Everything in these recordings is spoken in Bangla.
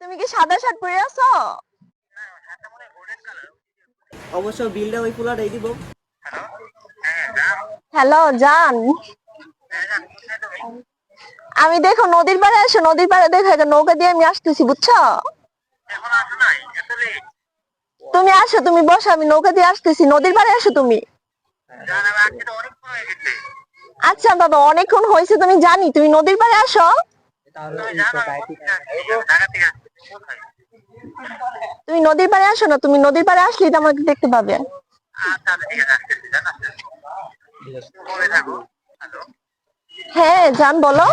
তুমি কি সাদা শার্ট পরে আছো? অবশ্য বিলটা ওই পোলাটাই দিব। হ্যালো জান, আমি দেখো নদীর পাড়ে আসো, নদীর পাড়ে দেখো একটা নৌকা দিয়ে আমি আসতেছি, বুঝছো? তুমি আসো, তুমি বসো, আমি নৌকা দিয়ে আসতেছি, নদীর পাড়ে আসো তুমি। আচ্ছা বাবা, অনেকক্ষণ হয়েছে তুমি জানি, তুমি নদীর পাড়ে আসো। তুমি নদীর পাড়ে আসো না, তুমি নদীর পাড়ে আসলেই তো আমাকে দেখতে পাবে। হ্যাঁ জান বলো।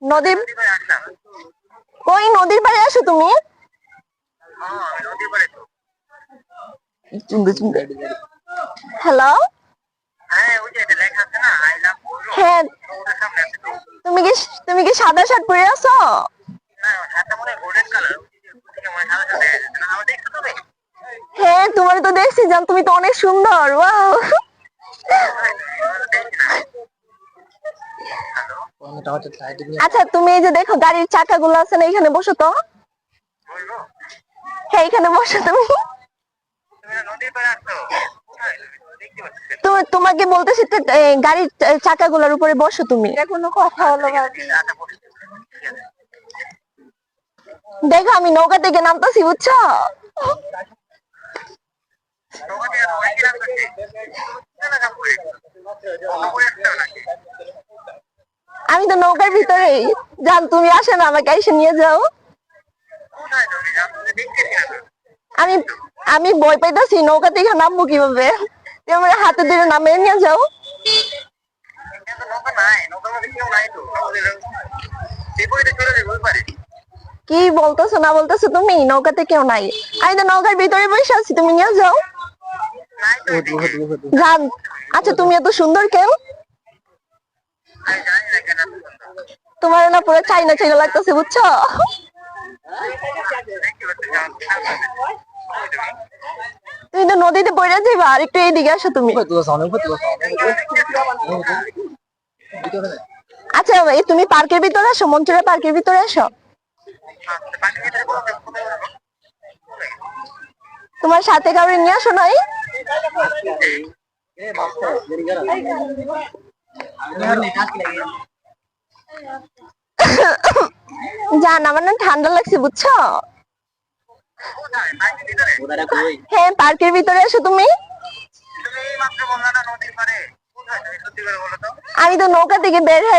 নদীর কই, নদীর পাড়ে আসো তুমি। হ্যালো, হ্যাঁ, তুমি কি সাদা শার্ট পরে আছো? হ্যাঁ তোমার তো দেখছি জান, তুমি তো অনেক সুন্দর, ওয়াও। আচ্ছা তুমি এই যে দেখো গাড়ির চাকাগুলো আছে না, এখানে বসো তো। হ্যাঁ এখানে বসো তুমি। তোমাকে বলতেছি তো, গাড়ির চাকাগুলোর উপরে বসো তুমি। কোনো কথা হলো ভাবি। দেখো আমি নৌকা থেকে নামতেছি, বুঝছো? আমি তো নৌকার ভিতরেই। জান তুমি আসে না, আমাকে এসে নিয়ে যাও। আমি আমি ভয় পাইতেছি, নৌকা থেকে নামবো কিভাবে? তুমি আমার হাতে ধরে নামিয়ে নিয়ে যাও। কি বলতেছো না বলতেছো তুমি? নৌকাতে কেউ নাই, আমি তো নৌকার ভিতরে বসে আছি, তুমি নিয়ে যাও। জান, আচ্ছা তুমি এত সুন্দর কেন? তোমার না পুরো চাইনা চাইনা লাগতেছে, বুঝছো? তুমি তো নদীতে পড়ে যাইবা, আর একটু এইদিকে আসো তুমি। আচ্ছা এই তুমি পার্কের ভিতরে আসো, মঞ্চুরিয়া পার্কের ভিতরে আসো। তোমার সাথে কাউরে নিয়ে আসো নাই? জান আমার না ঠান্ডা লাগছে, বুঝছো? হ্যাঁ পার্কের ভিতরে আসো তুমি। আমি তো নৌকা থেকে বের হয়ে